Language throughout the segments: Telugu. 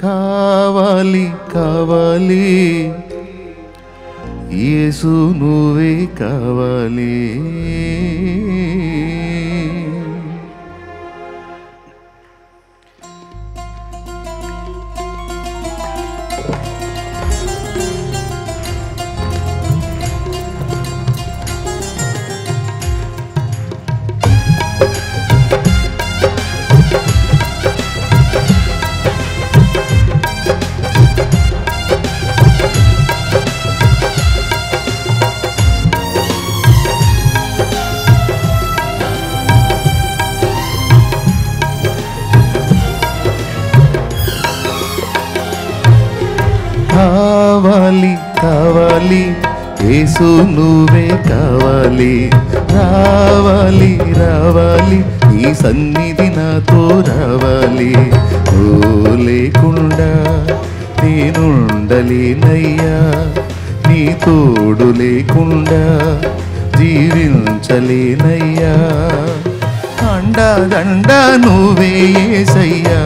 కావాలి కావాలి యేసు నువ్వే కావాలి. కావాలి కావాలి యేసు నువ్వే కావాలి. రావాలి రావాలి నీ సన్నిధి నాతో రావాలి. నువ్వు లేకుండా నేనుండలేనయ్యా, నీ తోడు లేకుండా జీవించలేనయ్యా. అండదండ నువ్వే యేసయ్యా,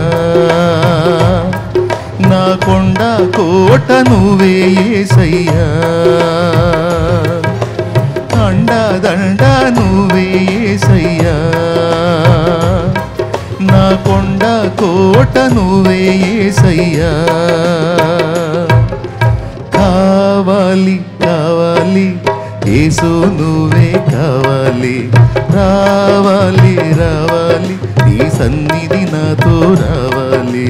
నా కొండ కోట నువ్వే యేసయ్యా. అండదండ నువ్వే యేసయ్యా, నా కొండ కోట నువ్వే యేసయ్యా. కావాలి కావాలి యేసు నువ్వే కావాలి. రావాలి రావాలి నీ సన్నిధి నాతో రావాలి.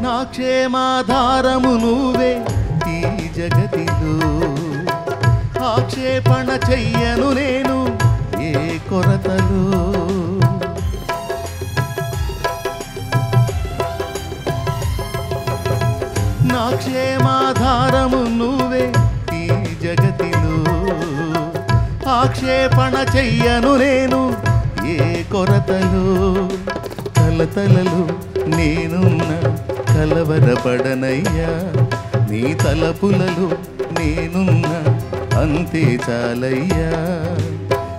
నా క్షేమాధారము నువ్వే ఈ జగతిలో, ఆక్షేపణ చెయ్యను నేను ఏ కొరతలు. నా క్షేమాధారము నువ్వే ఈ జగతిలో, ఆక్షేపణ చెయ్యను నేను ఏ కొరతలు. కలతలలు నేనున్నా కలవరపడనయ్యా, నీ తలపులలో నేనున్నా అంతే చాలయ్యా.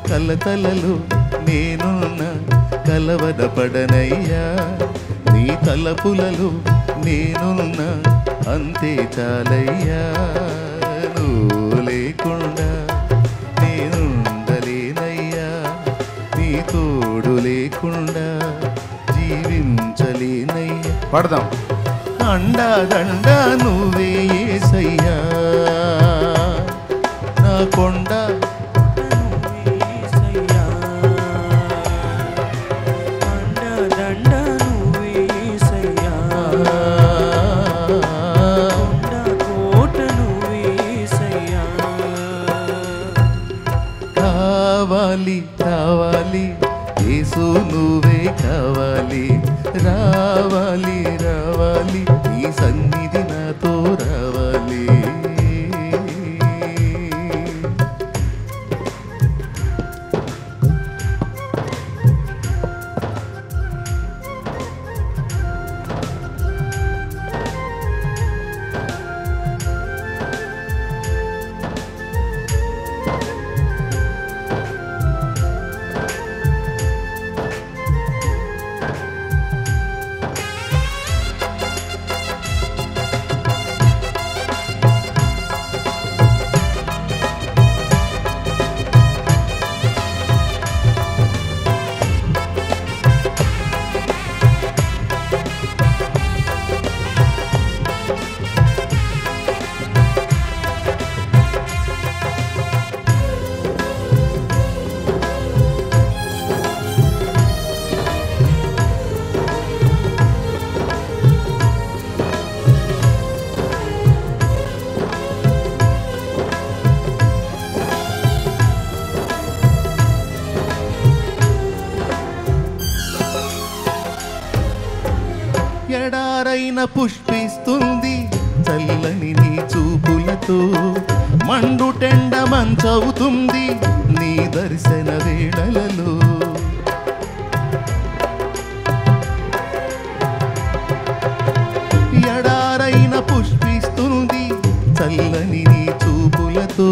కలతలలో నేనున్నా కలవరపడనయ్యా, నీ తలపులలో నేనున్నా అంతే చాలయ్యా. నువ్వు లేకుండా నేనుండలేనయ్యా, నీ తోడు లేకుండా జీవించలేనయ్యా. పడదాం. అండదండ నువ్వే యేసయ్యా, నా కొండ నువ్వే యేసయ్యా. అండదండ నువ్వే యేసయ్యా, కొండ కోట నువ్వే యేసయ్యా. కావాలి కావాలి యేసు నువ్వే కావాలి. రావాలి రావాలి నీ సన్నిధి నాతో రావాలి. ఎడారైన పుష్పిస్తుంది చల్లని నీ చూపులతో, మండుటెండ మంచవుతుంది నీ దర్శన వేళలలో. ఎడారైన పుష్పిస్తుంది చల్లని నీ చూపులతో,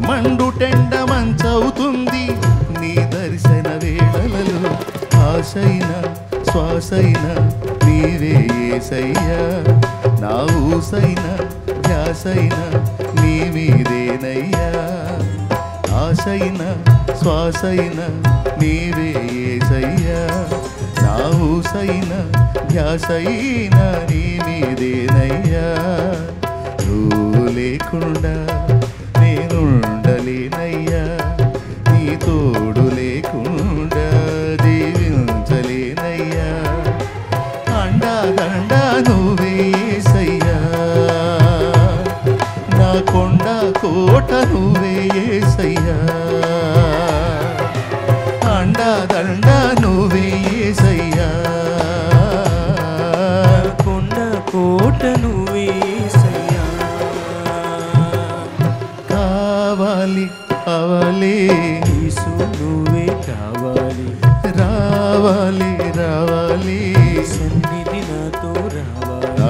మండుటెండ మంచవుతుంది నీ దర్శన వేళలలో. ఆశైన శ్వాసైన నీవే యేసయ్యా, నా ఊసైన ధ్యాసైన నీ మీదేనయ్యా. ఆశైన శ్వాసైన నీవే యేసయ్యా, నా ఊసైన ధ్యాసైన నీ మీదేనయ్యా. నువ్వు లేకుండా నేనుండలేనయ్యా, నీ తోడు లేకుండా జీవించలేనయ్యా. అండా దండా నువ్వే యేసయ్యా, నా కొండ కోట నువ్వే యేసయ్యా. అండా దండా నువ్వే యేసయ్యా, కొండ కోట నువ్వే యేసయ్యా. కావాలి కావాలి యేసు నువ్వే కావాలి, రావాలి రావాలి సన్నిధి నాతో రావాలి.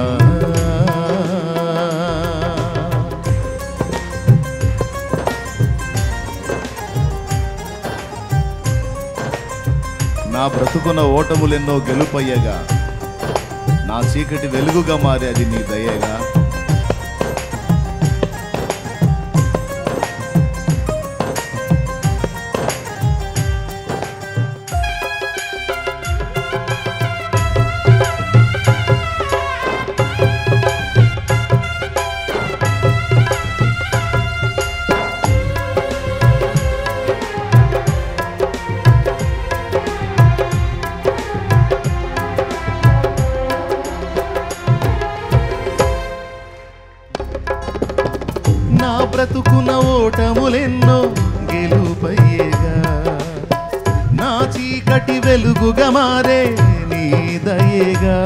నా బ్రతుకున్న ఓటములెన్నో గెలుపయ్యగా, నా చీకటి వెలుగుగా మారి అది నీ దయగా. నా బ్రతుకున్న ఓటములెన్నో గెలుపయ్యేగా, నా చీకటి వెలుగుగా మారే నీ దయేగా.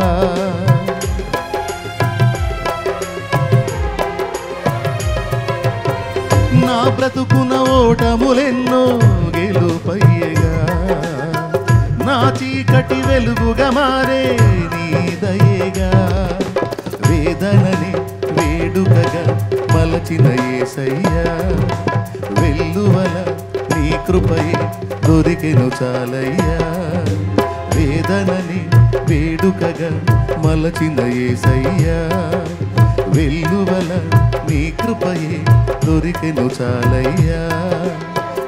నా బ్రతుకున్న ఓటములెన్నో గెలుపయ్యేగా, నా చీకటి వెలుగుగా మారే నీ దయేగా. వేదనని వేడుకగా మలచిన యేసయ్యా, వెల్లువల నీ కృపయే దొరికెను చాలయ్యా. వేదనని వేడుకగా మలచిన యేసయ్యా, వెల్లువల నీ కృపయే దొరికెను చాలయ్యా.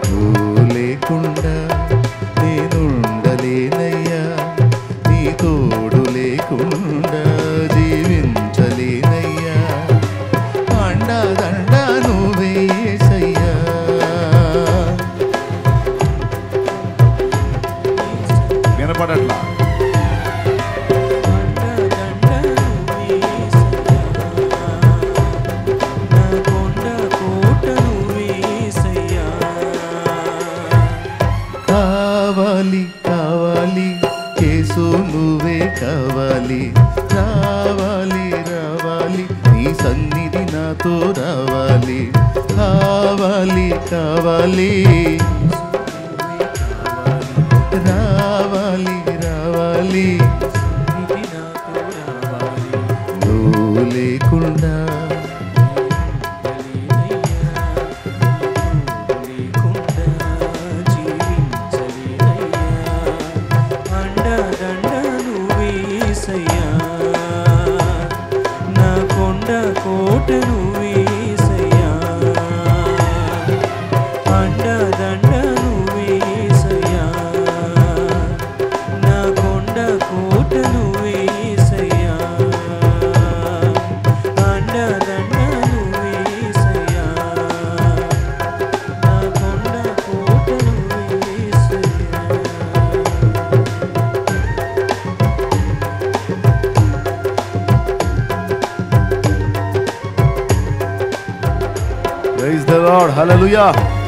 నువ్వు లేకుండా నేనుండలేనయ్యా, నీ తోడు లేకుండా జీవించలేనయ్యా. అండా దండా నువ్వే యేసయ్యా, వినపడట్లా. కావాలి కావాలి యేసు నువ్వే కావాలి, రావాలి రావాలి నీ సన్నిధి నాతో రావాలి. కావాలి కావాలి రావాలి రావాలి, నువ్వు లేకుండా కోట నువ్వే యేసయ్యా, అండా దండ నువ్వే యేసయ్యా. నా కొండ కోట నువ్వే యేసయ్యా, అండా దండ నువ్వే యేసయ్యా. నా కొండ కోట నువ్వే యేసయ్యా. Praise the Lord, hallelujah.